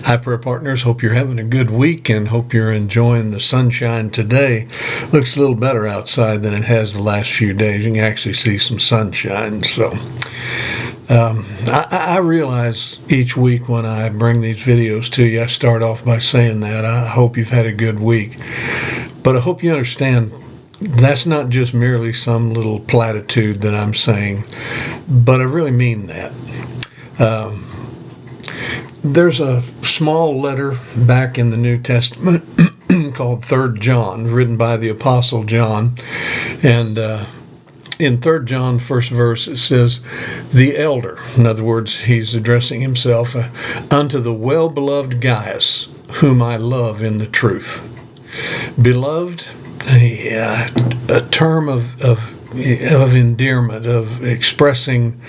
Hi, prayer partners. Hope you're having a good week and hope you're enjoying the sunshine today. Looks a little better outside than it has the last few days. You can actually see some sunshine. I realize each week when I bring these videos to you, I start off by saying that. I hope you've had a good week. But I hope you understand that's not just merely some little platitude that I'm saying, but I really mean that. There's a small letter back in the New Testament called 3 John, written by the Apostle John. And in 3 John, first verse, it says, "The elder," in other words, he's addressing himself, "unto the well-beloved Gaius, whom I love in the truth." Beloved, a term of endearment, of expressing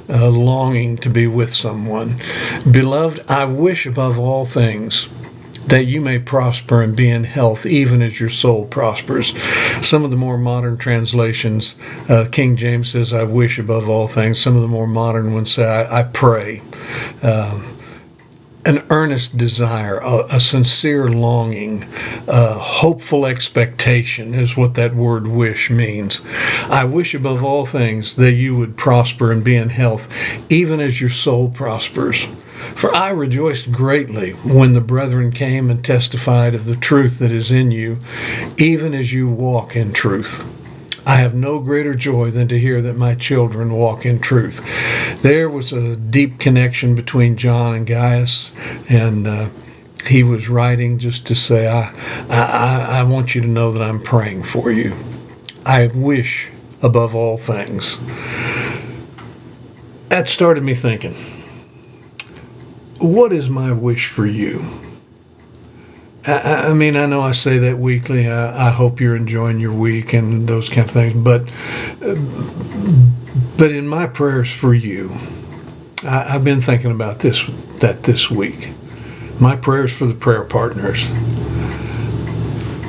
a longing to be with someone. Beloved, I wish above all things that you may prosper and be in health, even as your soul prospers. Some of the more modern translations, King James says, "I wish above all things." Some of the more modern ones say, I pray. An earnest desire, a sincere longing, a hopeful expectation is what that word wish means. I wish above all things that you would prosper and be in health, even as your soul prospers. For I rejoiced greatly when the brethren came and testified of the truth that is in you, even as you walk in truth. I have no greater joy than to hear that my children walk in truth. There was a deep connection between John and Gaius, and he was writing just to say, I want you to know that I'm praying for you. I wish above all things. That started me thinking, what is my wish for you? I mean, I know I say that weekly. I hope you're enjoying your week and those kind of things. But in my prayers for you, I've been thinking about this week. My prayers for the prayer partners.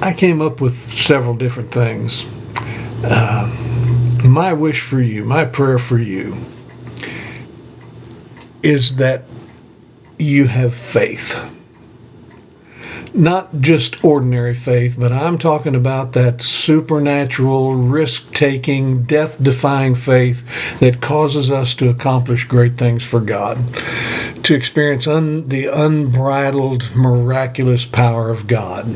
I came up with several different things. My wish for you, my prayer for you, is that you have faith. Not just ordinary faith, but I'm talking about that supernatural, risk-taking, death-defying faith that causes us to accomplish great things for God, to experience the unbridled, miraculous power of God.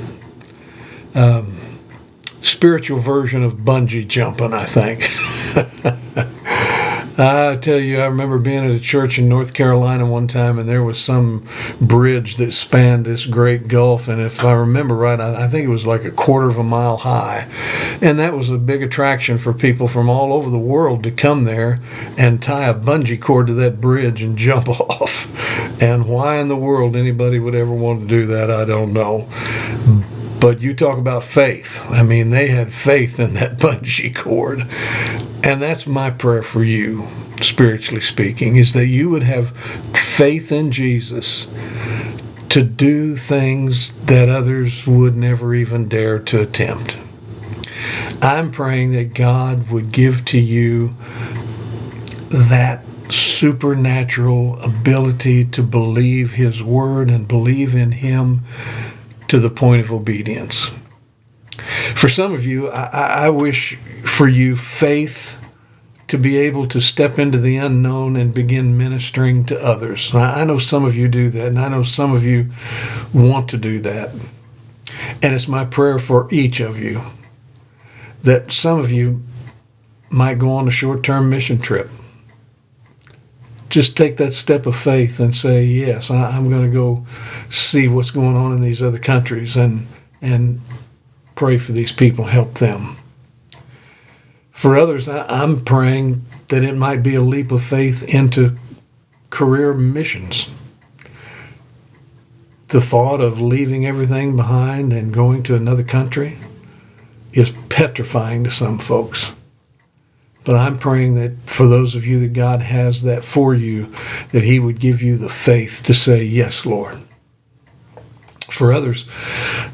Spiritual version of bungee jumping, I think. I tell you, I remember being at a church in North Carolina one time, and there was some bridge that spanned this great gulf, and if I remember right, I think it was like a quarter of a mile high, and that was a big attraction for people from all over the world to come there and tie a bungee cord to that bridge and jump off. And why in the world anybody would ever want to do that, I don't know. But you talk about faith. I mean, they had faith in that bungee cord. And that's my prayer for you, spiritually speaking, is that you would have faith in Jesus to do things that others would never even dare to attempt. I'm praying that God would give to you that supernatural ability to believe His Word and believe in Him to the point of obedience. For some of you, I wish for you faith to be able to step into the unknown and begin ministering to others. I know some of you do that, and I know some of you want to do that. And it's my prayer for each of you that some of you might go on a short-term mission trip. Just take that step of faith and say, yes, I'm going to go see what's going on in these other countries and pray for these people, help them. For others, I'm praying that it might be a leap of faith into career missions. The thought of leaving everything behind and going to another country is petrifying to some folks. But I'm praying that for those of you that God has that for you, that He would give you the faith to say, yes, Lord. For others,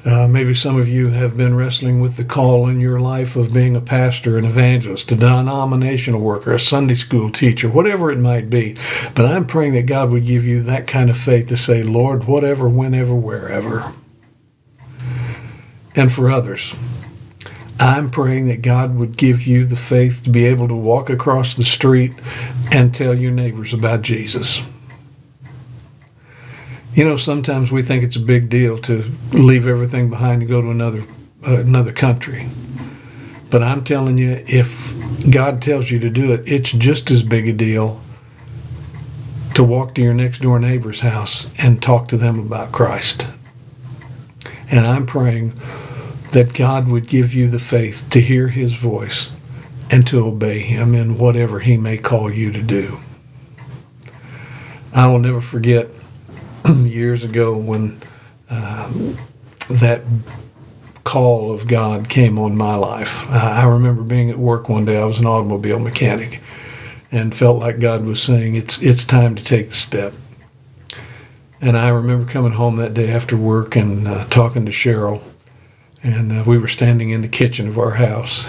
maybe some of you have been wrestling with the call in your life of being a pastor, an evangelist, a denominational worker, a Sunday school teacher, whatever it might be. But I'm praying that God would give you that kind of faith to say, Lord, whatever, whenever, wherever. And for others, I'm praying that God would give you the faith to be able to walk across the street and tell your neighbors about Jesus. You know, sometimes we think it's a big deal to leave everything behind and go to another country. But I'm telling you, if God tells you to do it, it's just as big a deal to walk to your next door neighbor's house and talk to them about Christ. And I'm praying that God would give you the faith to hear his voice and to obey him in whatever he may call you to do. I will never forget years ago when that call of God came on my life. I remember being at work one day. I was an automobile mechanic and felt like God was saying, it's time to take the step. And I remember coming home that day after work and talking to Cheryl, and we were standing in the kitchen of our house.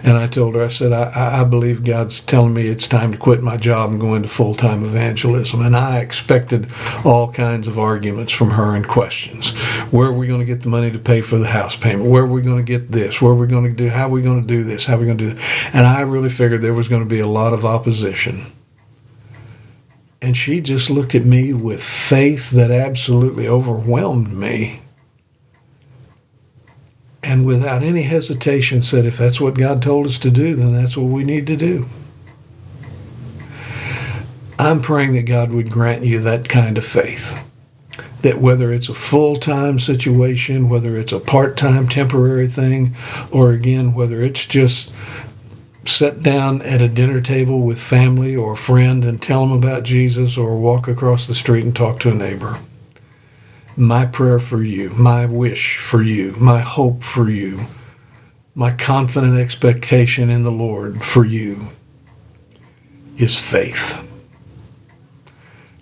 And I told her, I said, I believe God's telling me it's time to quit my job and go into full-time evangelism. And I expected all kinds of arguments from her and questions. Where are we going to get the money to pay for the house payment? Where are we going to get this? Where are we going to do? How are we going to do this? How are we going to do that? And I really figured there was going to be a lot of opposition. And she just looked at me with faith that absolutely overwhelmed me. And without any hesitation said, if that's what God told us to do, then that's what we need to do. I'm praying that God would grant you that kind of faith. That whether it's a full-time situation, whether it's a part-time temporary thing, or again, whether it's just sit down at a dinner table with family or a friend and tell them about Jesus, or walk across the street and talk to a neighbor. My prayer for you, my wish for you, my hope for you, my confident expectation in the Lord for you is faith.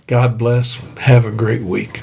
God bless. Have a great week.